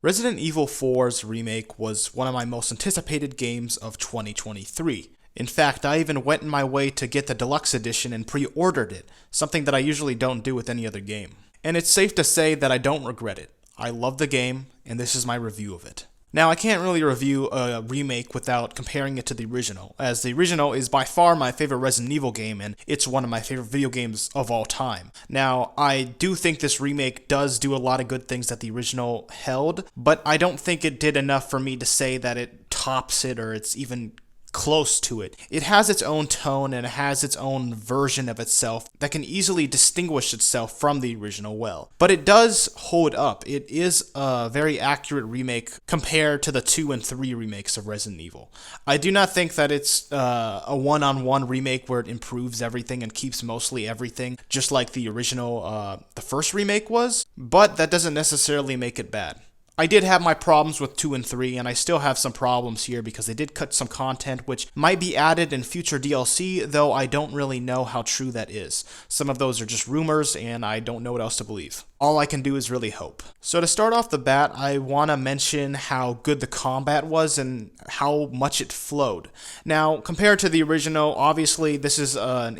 Resident Evil 4's remake was one of my most anticipated games of 2023. In fact, I even went in my way to get the deluxe edition and pre-ordered it, something that I usually don't do with any other game. And it's safe to say that I don't regret it. I love the game, and this is my review of it. Now, I can't really review a remake without comparing it to the original, as the original is by far my favorite Resident Evil game, and it's one of my favorite video games of all time. Now, I do think this remake does do a lot of good things that the original held, but I don't think it did enough for me to say that it tops it or it's even close to it. It has its own tone and it has its own version of itself that can easily distinguish itself from the original well. But it does hold up. It is a very accurate remake compared to the 2 and 3 remakes of Resident Evil. I do not think that it's a one-on-one remake where it improves everything and keeps mostly everything, just like the original, the first remake was, but that doesn't necessarily make it bad. I did have my problems with 2 and 3, and I still have some problems here because they did cut some content which might be added in future DLC, though I don't really know how true that is. Some of those are just rumors, and I don't know what else to believe. All I can do is really hope. So to start off the bat, I want to mention how good the combat was and how much it flowed. Now, compared to the original, obviously this is a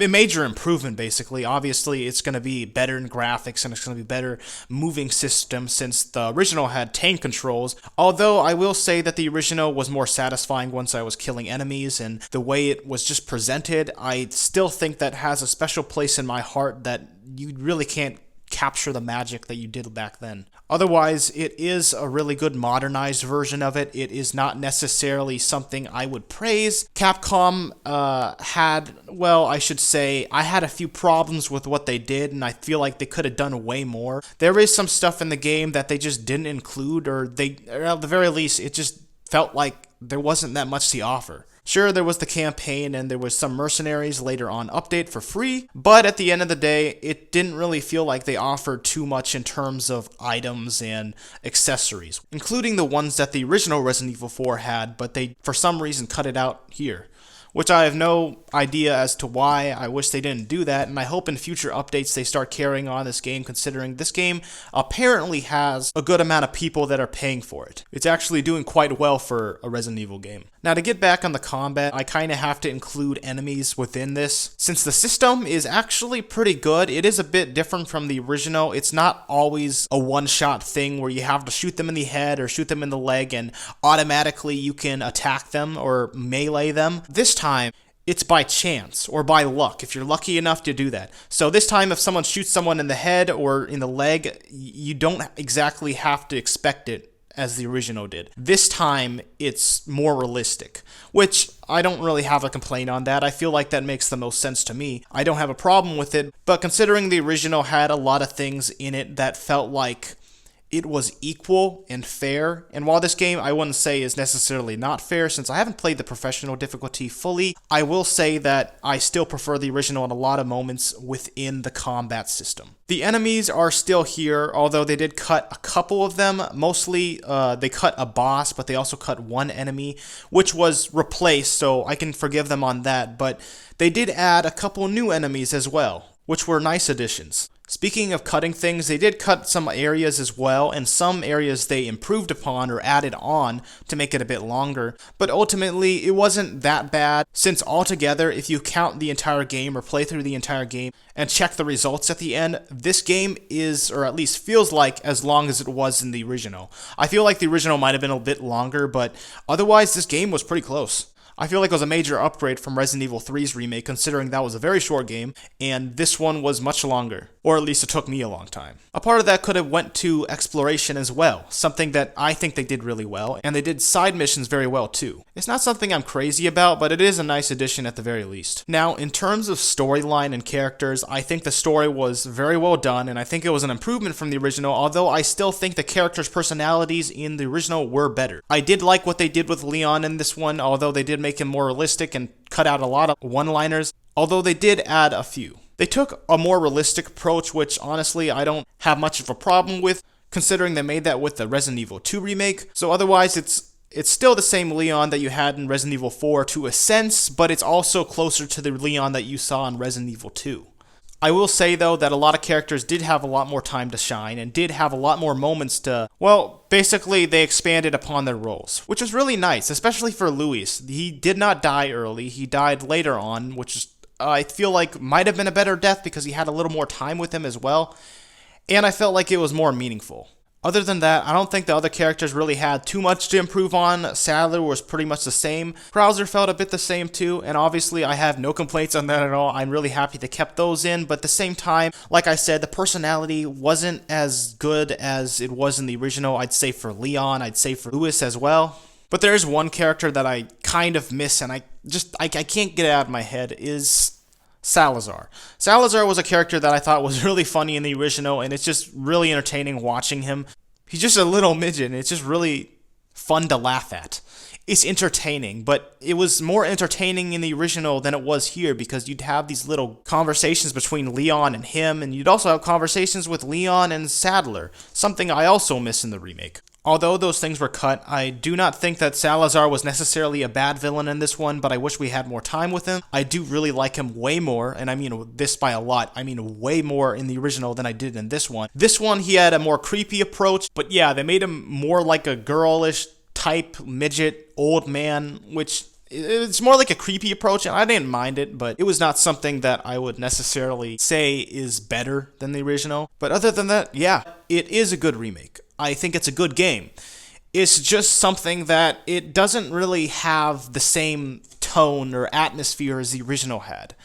major improvement, basically. Obviously, it's going to be better in graphics and it's going to be better moving system since the original had tank controls, although I will say that the original was more satisfying once I was killing enemies, and the way it was just presented, I still think that has a special place in my heart that you really can't capture the magic that you did back then. Otherwise, it is a really good modernized version of it. It is not necessarily something I would praise. Capcom I had a few problems with what they did, and I feel like they could have done way more. There is some stuff in the game that they just didn't include, or at the very least, it just felt like there wasn't that much to offer. Sure, there was the campaign and there was some mercenaries later on update for free, but at the end of the day, it didn't really feel like they offered too much in terms of items and accessories, including the ones that the original Resident Evil 4 had, but they for some reason cut it out here, which I have no idea as to why. I wish they didn't do that, and I hope in future updates they start carrying on this game, considering this game apparently has a good amount of people that are paying for it. It's actually doing quite well for a Resident Evil game. Now, to get back on the combat, I kind of have to include enemies within this. Since the system is actually pretty good, it is a bit different from the original. It's not always a one-shot thing where you have to shoot them in the head or shoot them in the leg and automatically you can attack them or melee them. This time, it's by chance or by luck, if you're lucky enough to do that. So this time, if someone shoots someone in the head or in the leg, you don't exactly have to expect it as the original did. This time, it's more realistic, which I don't really have a complaint on that. I feel like that makes the most sense to me. I don't have a problem with it, but considering the original had a lot of things in it that felt like it was equal and fair, and while this game I wouldn't say is necessarily not fair since I haven't played the professional difficulty fully, I will say that I still prefer the original in a lot of moments within the combat system. The enemies are still here, although they did cut a couple of them. Mostly, they cut a boss, but they also cut one enemy, which was replaced, so I can forgive them on that, but they did add a couple new enemies as well, which were nice additions. Speaking of cutting things, they did cut some areas as well, and some areas they improved upon or added on to make it a bit longer, but ultimately it wasn't that bad, since altogether, if you count the entire game or play through the entire game and check the results at the end, this game is, or at least feels like, as long as it was in the original. I feel like the original might have been a bit longer, but otherwise this game was pretty close. I feel like it was a major upgrade from Resident Evil 3's remake, considering that was a very short game, and this one was much longer. Or at least it took me a long time. A part of that could have went to exploration as well, something that I think they did really well, and they did side missions very well too. It's not something I'm crazy about, but it is a nice addition at the very least. Now, in terms of storyline and characters, I think the story was very well done, and I think it was an improvement from the original, although I still think the characters' personalities in the original were better. I did like what they did with Leon in this one, although they did make him more realistic and cut out a lot of one-liners, although they did add a few. They took a more realistic approach, which honestly I don't have much of a problem with, considering they made that with the Resident Evil 2 remake. So otherwise it's still the same Leon that you had in Resident Evil 4 to a sense, but it's also closer to the Leon that you saw in Resident Evil 2. I will say, though, that a lot of characters did have a lot more time to shine and did have a lot more moments to, well, basically they expanded upon their roles, which was really nice, especially for Luis. He did not die early. He died later on, which is, I feel like might have been a better death because he had a little more time with him as well, and I felt like it was more meaningful. Other than that, I don't think the other characters really had too much to improve on. Sadler was pretty much the same. Krauser felt a bit the same too, and obviously I have no complaints on that at all. I'm really happy they kept those in, but at the same time, like I said, the personality wasn't as good as it was in the original. I'd say for Leon, I'd say for Luis as well. But there is one character that I kind of miss, and I can't get it out of my head, is Salazar. Salazar was a character that I thought was really funny in the original, and it's just really entertaining watching him. He's just a little midget, and it's just really fun to laugh at. It's entertaining, but it was more entertaining in the original than it was here because you'd have these little conversations between Leon and him, and you'd also have conversations with Leon and Sadler, something I also miss in the remake. Although those things were cut, I do not think that Salazar was necessarily a bad villain in this one, but I wish we had more time with him. I do really like him way more, and I mean this by a lot. I mean way more in the original than I did in this one. This one, he had a more creepy approach, but yeah, they made him more like a girlish type midget old man, which it's more like a creepy approach, and I didn't mind it, but it was not something that I would necessarily say is better than the original. But other than that, yeah, it is a good remake. I think it's a good game. It's just something that it doesn't really have the same tone or atmosphere as the original had.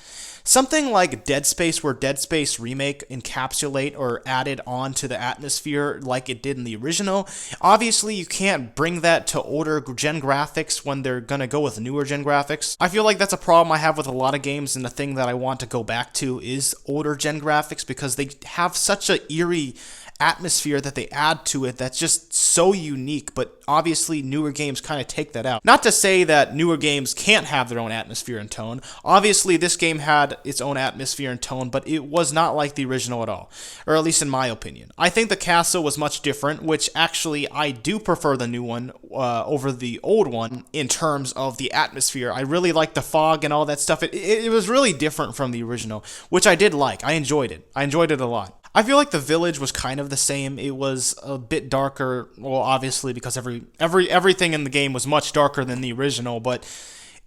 Something like Dead Space, where Dead Space Remake encapsulate or added on to the atmosphere like it did in the original. Obviously, you can't bring that to older gen graphics when they're gonna go with newer gen graphics. I feel like that's a problem I have with a lot of games, and the thing that I want to go back to is older gen graphics because they have such a eerie atmosphere that they add to it that's just so unique, but obviously newer games kind of take that out. Not to say that newer games can't have their own atmosphere and tone. Obviously this game had its own atmosphere and tone, but it was not like the original at all, or at least in my opinion. I think the castle was much different, which actually I do prefer the new one over the old one in terms of the atmosphere. I really like the fog and all that stuff. It was really different from the original, which I did like. I enjoyed it. I enjoyed it a lot. I feel like the village was kind of the same. It was a bit darker, well, obviously because everything in the game was much darker than the original, but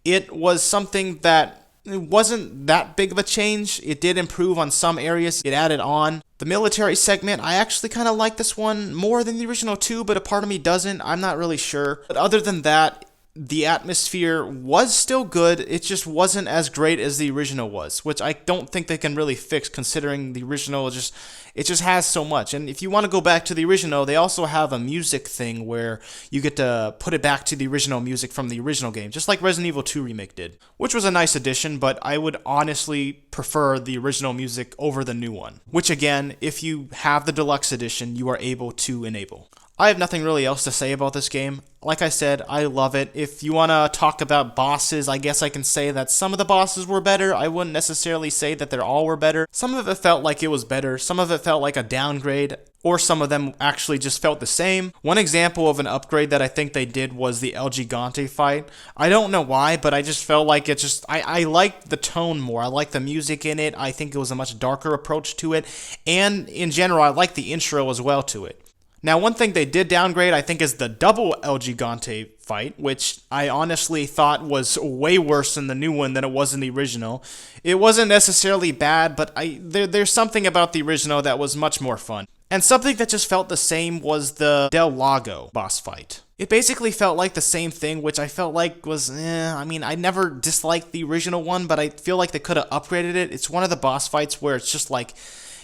it was something that it wasn't that big of a change. It did improve on some areas. It added on. The military segment, I actually kind of like this one more than the original too, but a part of me doesn't. I'm not really sure. But other than that, the atmosphere was still good, it just wasn't as great as the original was, which I don't think they can really fix considering the original just has so much. And if you want to go back to the original, they also have a music thing where you get to put it back to the original music from the original game, just like Resident Evil 2 Remake did, which was a nice addition, but I would honestly prefer the original music over the new one, which again, if you have the deluxe edition, you are able to enable. I have nothing really else to say about this game. Like I said, I love it. If you want to talk about bosses, I guess I can say that some of the bosses were better. I wouldn't necessarily say that they all were better. Some of it felt like it was better. Some of it felt like a downgrade. Or some of them actually just felt the same. One example of an upgrade that I think they did was the El Gigante fight. I don't know why, but I just felt like I liked the tone more. I liked the music in it. I think it was a much darker approach to it. And in general, I liked the intro as well to it. Now, one thing they did downgrade, I think, is the double El Gigante fight, which I honestly thought was way worse in the new one than it was in the original. It wasn't necessarily bad, but there's something about the original that was much more fun. And something that just felt the same was the Del Lago boss fight. It basically felt like the same thing, which I felt like was, I mean, I never disliked the original one, but I feel like they could have upgraded it. It's one of the boss fights where it's just like,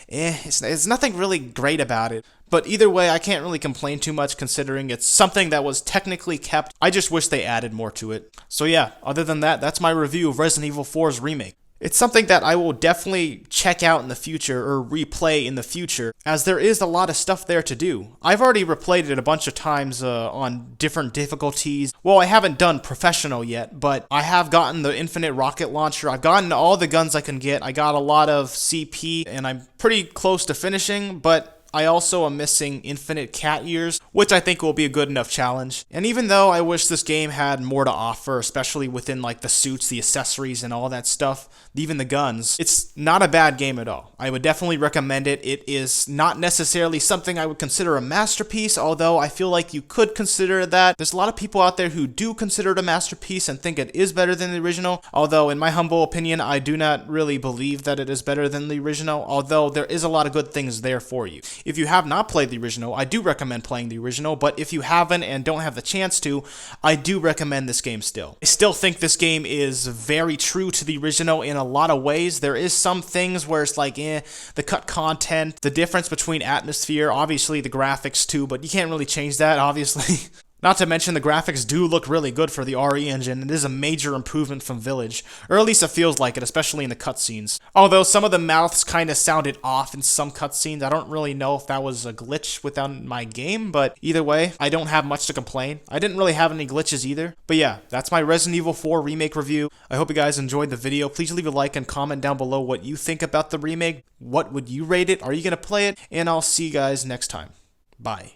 it's nothing really great about it. But either way, I can't really complain too much considering it's something that was technically kept. I just wish they added more to it. So yeah, other than that, that's my review of Resident Evil 4's remake. It's something that I will definitely check out in the future or replay in the future, as there is a lot of stuff there to do. I've already replayed it a bunch of times on different difficulties. Well, I haven't done professional yet, but I have gotten the infinite rocket launcher. I've gotten all the guns I can get. I got a lot of CP, and I'm pretty close to finishing, but I also am missing infinite cat ears, which I think will be a good enough challenge. And even though I wish this game had more to offer, especially within like the suits, the accessories, and all that stuff, even the guns, it's not a bad game at all. I would definitely recommend it. It is not necessarily something I would consider a masterpiece, although I feel like you could consider that. There's a lot of people out there who do consider it a masterpiece and think it is better than the original, although in my humble opinion, I do not really believe that it is better than the original, although there is a lot of good things there for you. If you have not played the original, I do recommend playing the original, but if you haven't and don't have the chance to, I do recommend this game still. I still think this game is very true to the original in a lot of ways. There is some things where it's like, the cut content, the difference between atmosphere, obviously the graphics too, but you can't really change that, obviously. Not to mention the graphics do look really good for the RE engine. It is a major improvement from Village, or at least it feels like it, especially in the cutscenes. Although some of the mouths kind of sounded off in some cutscenes. I don't really know if that was a glitch within my game, but either way, I don't have much to complain. I didn't really have any glitches either. But yeah, that's my Resident Evil 4 Remake review. I hope you guys enjoyed the video. Please leave a like and comment down below what you think about the remake. What would you rate it? Are you going to play it? And I'll see you guys next time. Bye.